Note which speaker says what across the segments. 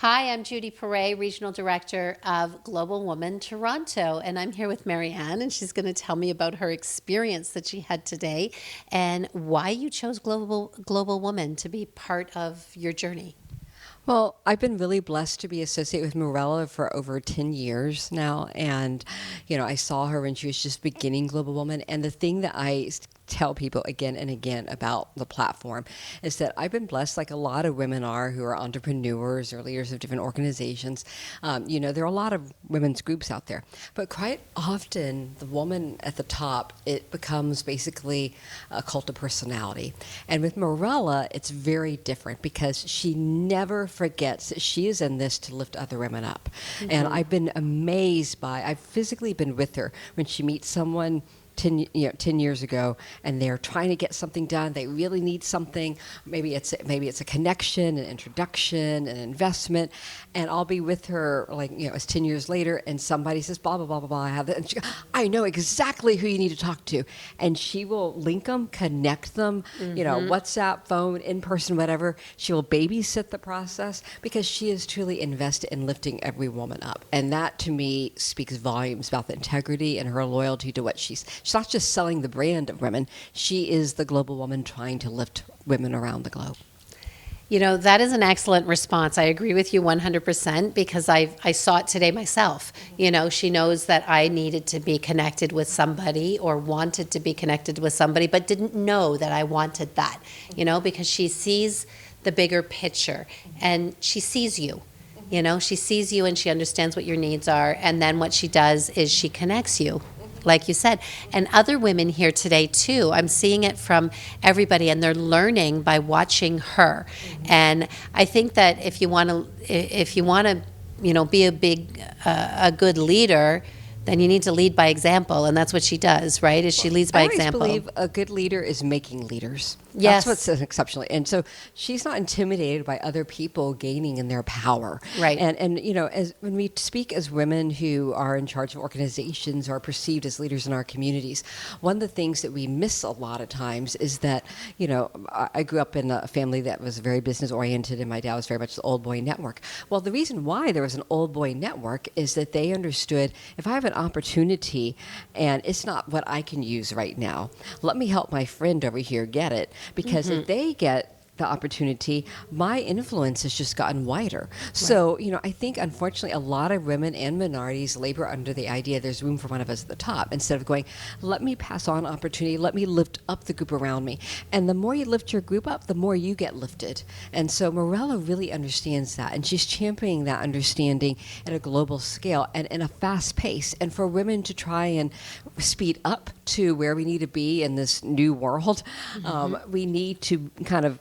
Speaker 1: Hi, I'm Judy Perret, Regional Director of Global Woman Toronto, and I'm here with Marianne, and she's going to tell me about her experience that she had today and why you chose Global Woman to be part of your journey.
Speaker 2: Well, I've been really blessed to be associated with Morella for over 10 years now. And, I saw her when she was just beginning Global Woman. And the thing that tell people again and again about the platform is that I've been blessed, like a lot of women are who are entrepreneurs or leaders of different organizations. There are a lot of women's groups out there. But quite often, the woman at the top, it becomes basically a cult of personality. And with Morella, it's very different because she never forgets that she is in this to lift other women up. And I've been amazed I've physically been with her when she meets someone 10 years ago, and they're trying to get something done. They really need something. Maybe it's a connection, an introduction, an investment. And I'll be with her, it's 10 years later, and somebody says, blah, blah, blah, blah, blah. I have that. And she goes, I know exactly who you need to talk to. And she will link them, connect them, WhatsApp, phone, in person, whatever. She will babysit the process because she is truly invested in lifting every woman up. And that, to me, speaks volumes about the integrity and her loyalty to what she's not just selling the brand of women. She is the global woman trying to lift women around the globe.
Speaker 1: That is an excellent response. I agree with you 100% because I saw it today myself. She knows that I needed to be connected with somebody or wanted to be connected with somebody, but didn't know that I wanted that, because she sees the bigger picture and she sees you. She sees you and she understands what your needs are. And then what she does is she connects you, like you said, and other women here today too. I'm seeing it from everybody, and they're learning by watching her. And I think that if you want to, be a good leader, then you need to lead by example, and that's what she does, right? Is she leads by example.
Speaker 2: I always believe a good leader is making leaders.
Speaker 1: Yes.
Speaker 2: That's what's exceptional. And so she's not intimidated by other people gaining in their power.
Speaker 1: Right.
Speaker 2: And as when we speak as women who are in charge of organizations or perceived as leaders in our communities, one of the things that we miss a lot of times is that, I grew up in a family that was very business oriented, and my dad was very much the old boy network. Well, the reason why there was an old boy network is that they understood, if I have an opportunity and it's not what I can use right now, let me help my friend over here get it. Because if they get the opportunity, my influence has just gotten wider. Right. So, I think unfortunately a lot of women and minorities labor under the idea there's room for one of us at the top, instead of going, let me pass on opportunity, let me lift up the group around me. And the more you lift your group up, the more you get lifted. And so Morella really understands that, and she's championing that understanding at a global scale and in a fast pace. And for women to try and speed up to where we need to be in this new world, we need to kind of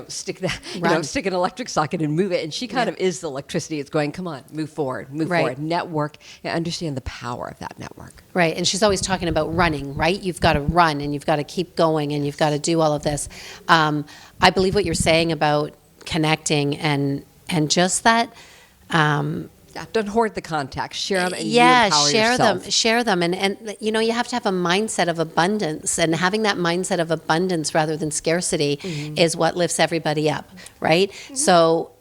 Speaker 2: stick an electric socket and move it. And she kind of is the electricity. It's going, come on, move forward, network, and understand the power of that network.
Speaker 1: Right. And she's always talking about running, right? You've got to run and you've got to keep going and you've got to do all of this. I believe what you're saying about connecting and just that.
Speaker 2: Don't hoard the contacts. Share them and you empower yourself.
Speaker 1: Share them. And you have to have a mindset of abundance. And having that mindset of abundance rather than scarcity is what lifts everybody up, right? So,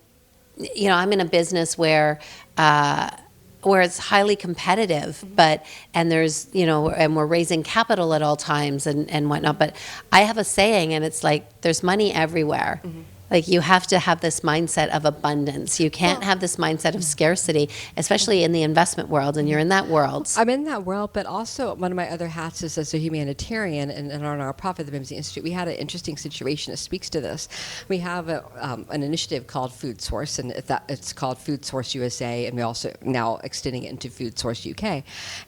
Speaker 1: I'm in a business where it's highly competitive, and there's, and we're raising capital at all times and whatnot. But I have a saying, and it's like, there's money everywhere. Like, you have to have this mindset of abundance. You can't have this mindset of scarcity, especially in the investment world, and you're in that world.
Speaker 2: I'm in that world, but also one of my other hats is as a humanitarian, and on our profit, the Bimsey Institute, we had an interesting situation that speaks to this. We have an initiative called Food Source, and it's called Food Source USA, and we also now extending it into Food Source UK.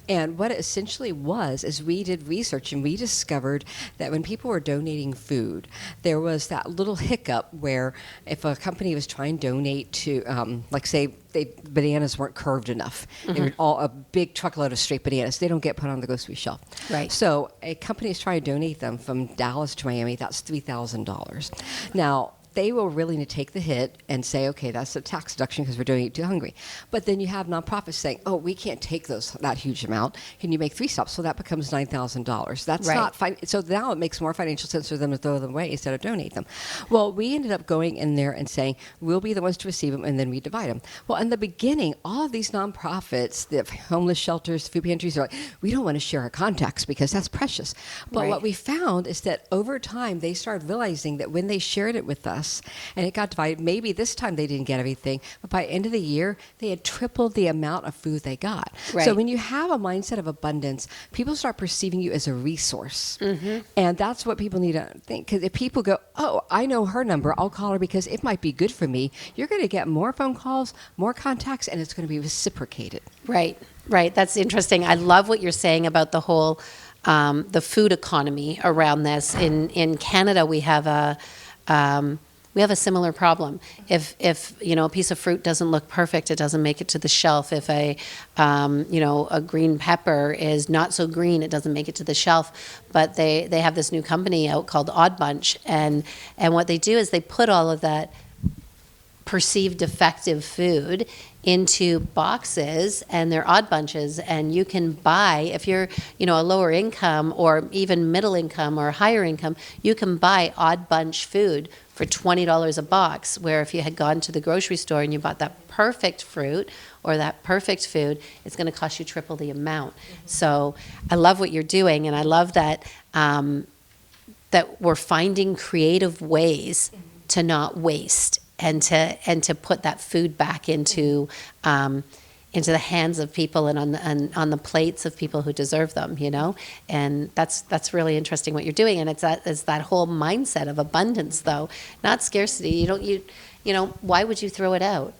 Speaker 2: And what it essentially was is we did research, and we discovered that when people were donating food, there was that little hiccup where if a company was trying to donate to, say, bananas weren't curved enough. They were all a big truckload of straight bananas. They don't get put on the grocery shelf.
Speaker 1: Right.
Speaker 2: So a company is trying to donate them from Dallas to Miami. That's $3,000. Now, they were willing to take the hit and say, okay, that's a tax deduction because we're doing it too hungry. But then you have nonprofits saying, oh, we can't take that huge amount. Can you make 3 stops? So that becomes $9,000. That's
Speaker 1: Right.
Speaker 2: not fine. So now it makes more financial sense for them to throw them away instead of donate them. Well, we ended up going in there and saying, we'll be the ones to receive them, and then we divide them. Well, in the beginning, all of these nonprofits, the homeless shelters, food pantries, are like, we don't want to share our contacts because that's precious. But
Speaker 1: Right.
Speaker 2: what we found is that over time, they started realizing that when they shared it with us and it got divided, maybe this time they didn't get everything, but by the end of the year, they had tripled the amount of food they got.
Speaker 1: Right.
Speaker 2: So when you have a mindset of abundance, people start perceiving you as a resource. And that's what people need to think. Because if people go, oh, I know her number, I'll call her because it might be good for me, you're going to get more phone calls, more contacts, and it's going to be reciprocated.
Speaker 1: Right, right. That's interesting. I love what you're saying about the whole the food economy around this. In Canada, we have a similar problem. If a piece of fruit doesn't look perfect, it doesn't make it to the shelf. If a green pepper is not so green, it doesn't make it to the shelf. But they have this new company out called Odd Bunch, and what they do is they put all of that perceived defective food into boxes, and they're odd bunches, and you can buy, if you're a lower income or even middle income or higher income, you can buy odd bunch food for $20 a box, where if you had gone to the grocery store and you bought that perfect fruit or that perfect food, it's going to cost you triple the amount. So I love what you're doing, and I love that that we're finding creative ways to not waste and to put that food back into the hands of people and on the plates of people who deserve them, and that's really interesting what you're doing. And it's that whole mindset of abundance, though, not scarcity. Why would you throw it out?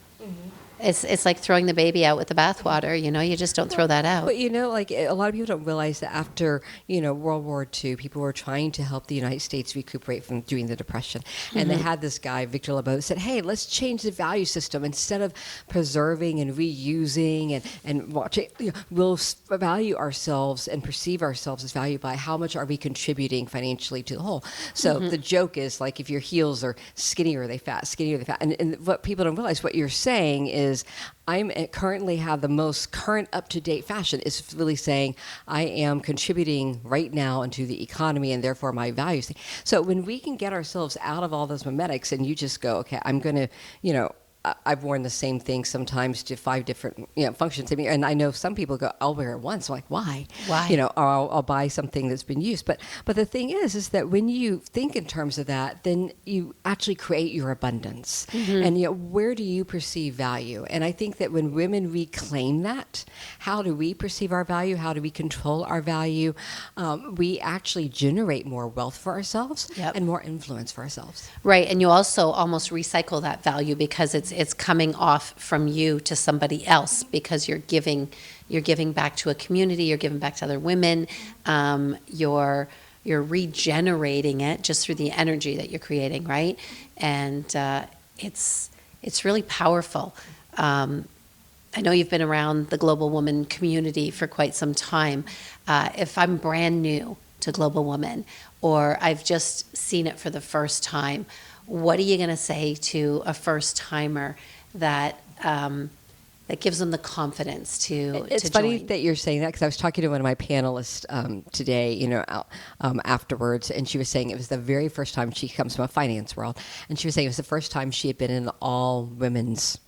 Speaker 1: It's like throwing the baby out with the bathwater. You just don't throw that out.
Speaker 2: But like a lot of people don't realize that after World War II, people were trying to help the United States recuperate from during the Depression, and they had this guy Victor Lebow said, "Hey, let's change the value system. Instead of preserving and reusing and watching, we'll value ourselves and perceive ourselves as valued by how much are we contributing financially to the whole." So the joke is like if your heels are skinny or they fat, skinny or they fat, and what people don't realize, what you're saying is, I'm currently have the most current up-to-date fashion is really saying I am contributing right now into the economy and therefore my values. So when we can get ourselves out of all those mimetics and you just go, okay, I'm going to, I've worn the same thing sometimes to 5 different functions. And I know some people go, I'll wear it once. I'm like, why?
Speaker 1: Why?
Speaker 2: Or I'll buy something that's been used. But the thing is that when you think in terms of that, then you actually create your abundance. And where do you perceive value? And I think that when women reclaim that, how do we perceive our value? How do we control our value? We actually generate more wealth for ourselves and more influence for ourselves.
Speaker 1: Right, and you also almost recycle that value because it's coming off from you to somebody else because you're giving back to a community, you're giving back to other women, you're regenerating it just through the energy that you're creating, right? And it's really powerful. I know you've been around the Global Woman community for quite some time. If I'm brand new to Global Woman, or I've just seen it for the first time, what are you going to say to a first timer that gives them the confidence to
Speaker 2: It's
Speaker 1: to
Speaker 2: funny
Speaker 1: join?
Speaker 2: that you're saying that because I was talking to one of my panelists today, afterwards, and she was saying it was the very first time she comes from a finance world, and she was saying it was the first time she had been in an all women's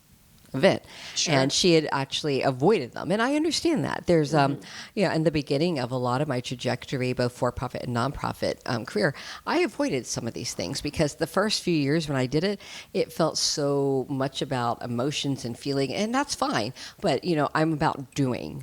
Speaker 2: event.
Speaker 1: Sure.
Speaker 2: And she had actually avoided them. And I understand that. There's, in the beginning of a lot of my trajectory, both for-profit and nonprofit career, I avoided some of these things because the first few years when I did it, it felt so much about emotions and feeling, and that's fine. But, I'm about doing,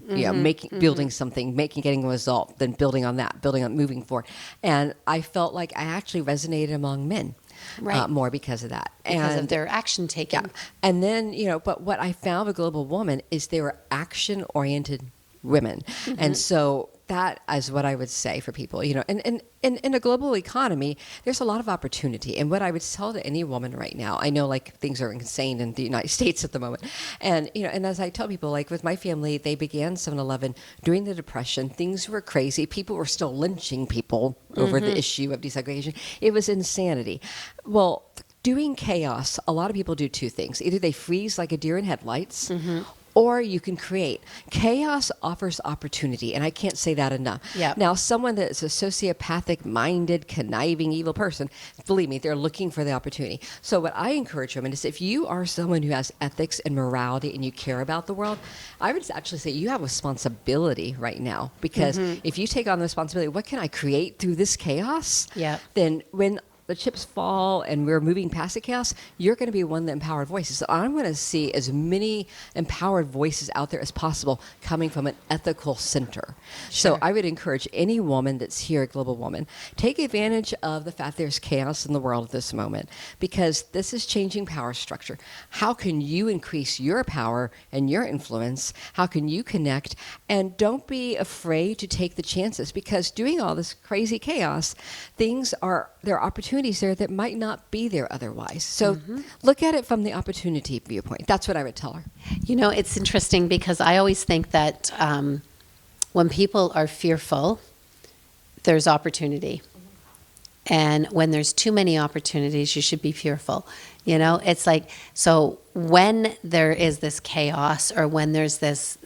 Speaker 2: building something, getting a result, then building on that, moving forward. And I felt like I actually resonated among men.
Speaker 1: Right.
Speaker 2: More because of that.
Speaker 1: Because of their action taking.
Speaker 2: Yeah. And then, but what I found with Global Woman is they were action-oriented women. And so that is what I would say for people, and in a global economy, there's a lot of opportunity. And what I would tell to any woman right now, I know like things are insane in the United States at the moment. And, and as I tell people, like with my family, they began 7-Eleven during the Depression. Things were crazy. People were still lynching people over the issue of desegregation. It was insanity. Well, doing chaos, a lot of people do two things. Either they freeze like a deer in headlights, or you can create. Chaos offers opportunity, and I can't say that enough.
Speaker 1: Yep.
Speaker 2: Now, someone that's a sociopathic, minded, conniving, evil person, believe me, they're looking for the opportunity. So what I encourage women is, if you are someone who has ethics and morality and you care about the world, I would actually say you have responsibility right now, because if you take on the responsibility, what can I create through this chaos?
Speaker 1: Yep.
Speaker 2: Then when the chips fall and we're moving past the chaos, you're going to be one of the empowered voices. So I'm going to see as many empowered voices out there as possible coming from an ethical center. So I would encourage any woman that's here at Global Woman, take advantage of the fact there's chaos in the world at this moment, because this is changing power structure. How can you increase your power and your influence? How can you connect? And don't be afraid to take the chances, because doing all this crazy chaos, there are opportunities there that might not be there otherwise. So look at it from the opportunity viewpoint. That's what I would tell her.
Speaker 1: You know, it's interesting because I always think that when people are fearful, there's opportunity. And when there's too many opportunities, you should be fearful. You know, it's like, so when there is this chaos, or when there's this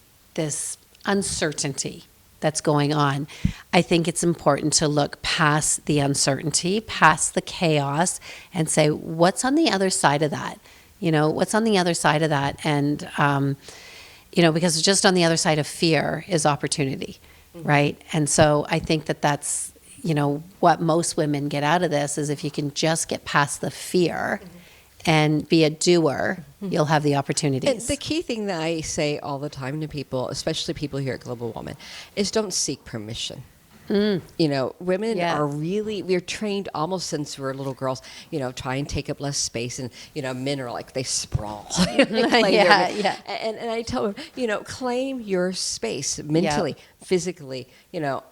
Speaker 1: uncertainty that's going on, I think it's important to look past the uncertainty, past the chaos, and say, what's on the other side of that? You know, what's on the other side of that? And, you know, because just on the other side of fear is opportunity, right? And so I think that that's, you know, what most women get out of this is, if you can just get past the fear and be a doer, you'll have the opportunities.
Speaker 2: And the key thing that I say all the time to people, especially people here at Global Woman, is don't seek permission. You know, women are really, we're trained almost since we're little girls, you know, try and take up less space. And, you know, men are like, they sprawl. And I tell them, you know, claim your space mentally, physically, you know,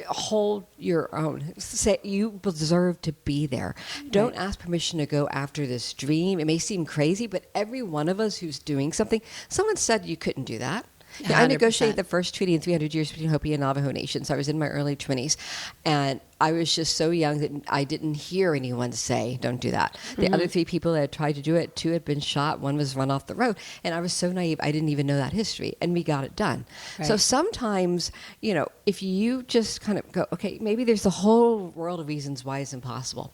Speaker 2: hold your own. Say you deserve to be there. Don't ask permission to go after this dream. It may seem crazy, but every one of us who's doing something, someone said you couldn't do that. Yeah, I negotiated the first treaty in 300 years between Hopi and Navajo nations. I was in my early 20s, and I was just so young that I didn't hear anyone say, don't do that. The other three people that had tried to do it, two had been shot, one was run off the road, and I was so naive, I didn't even know that history, and we got it done. Right. So sometimes, you know, if you just kind of go, okay, maybe there's a whole world of reasons why it's impossible,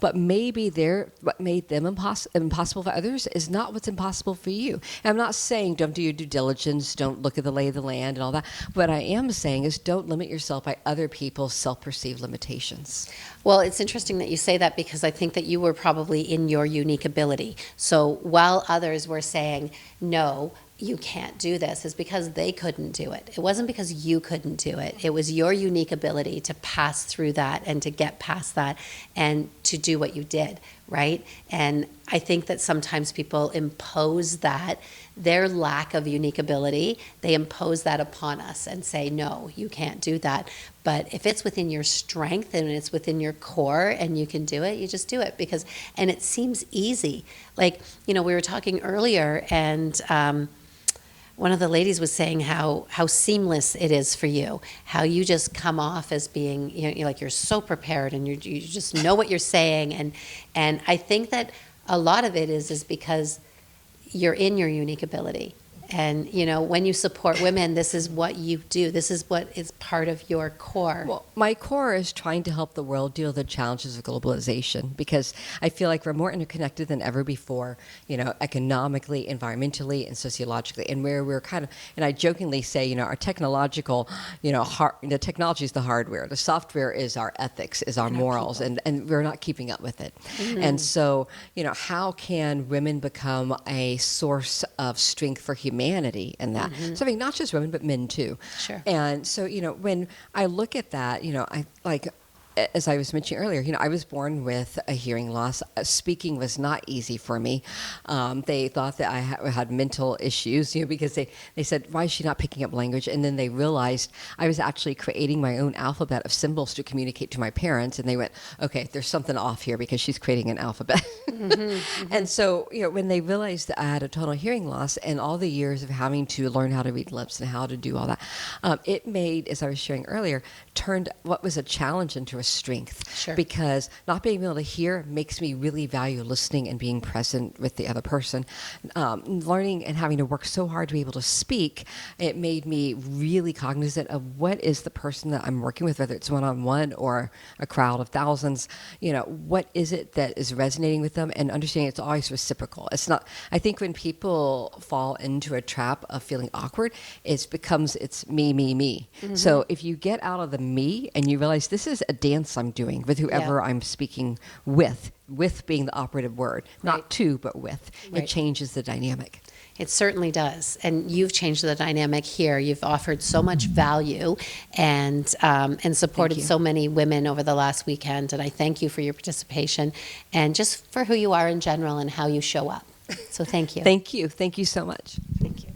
Speaker 2: but maybe what made them impossible for others is not what's impossible for you. And I'm not saying don't do your due diligence, don't look at the lay of the land and all that. What I am saying is don't limit yourself by other people's self-perceived limitations.
Speaker 1: Well, it's interesting that you say that, because I think that you were probably in your unique ability. So while others were saying, no, you can't do this, is because they couldn't do it. It wasn't because you couldn't do it. It was your unique ability to pass through that and to get past that and to do what you did, right? And I think that sometimes people impose that, their lack of unique ability, they impose that upon us and say, no, you can't do that. But if it's within your strength and it's within your core and you can do it, you just do it, because, and it seems easy. Like, you know, we were talking earlier, and one of the ladies was saying how seamless it is for you, how you just come off as being, you know, you're like, you're so prepared and you just know what you're saying. And I think that a lot of it is because you're in your unique ability. And, you know, when you support women, this is what you do. This is what is part of your core.
Speaker 2: Well, my core is trying to help the world deal with the challenges of globalization, because I feel like we're more interconnected than ever before, you know, economically, environmentally, and sociologically. And where we're kind of, and I jokingly say, you know, our technological, you know, the technology is the hardware. The software is our ethics, is our morals, and we're not keeping up with it. And so, you know, how can women become a source of strength for humanity in that? So I mean, not just women, but men too.
Speaker 1: Sure.
Speaker 2: And so, you know, when I look at that, you know, I like, as I was mentioning earlier, you know, I was born with a hearing loss. Speaking was not easy for me. They thought that I had mental issues, you know, because they said, why is she not picking up language? And then they realized I was actually creating my own alphabet of symbols to communicate to my parents. And they went, okay, there's something off here, because she's creating an alphabet. And so, you know, when they realized that I had a total hearing loss and all the years of having to learn how to read lips and how to do all that, it made, as I was sharing earlier, turned what was a challenge into a strength.
Speaker 1: Sure.
Speaker 2: Because not being able to hear makes me really value listening and being present with the other person. Learning and having to work so hard to be able to speak, it made me really cognizant of what is the person that I'm working with, whether it's one-on-one or a crowd of thousands. What is it that is resonating with them, and understanding it's always reciprocal. It's not, I think when people fall into a trap of feeling awkward, it's me, me, me.
Speaker 1: Mm-hmm.
Speaker 2: So if you get out of the me and you realize this is a dance I'm doing with whoever I'm speaking with being the operative word, not
Speaker 1: Right.
Speaker 2: to, but with,
Speaker 1: Right.
Speaker 2: it changes the dynamic.
Speaker 1: It certainly does. And you've changed the dynamic here. You've offered so much value and supported
Speaker 2: you.
Speaker 1: so many women over the last weekend. And I thank you for your participation and just for who you are in general and how you show up. So thank you.
Speaker 2: Thank you. Thank you so much.
Speaker 1: Thank you.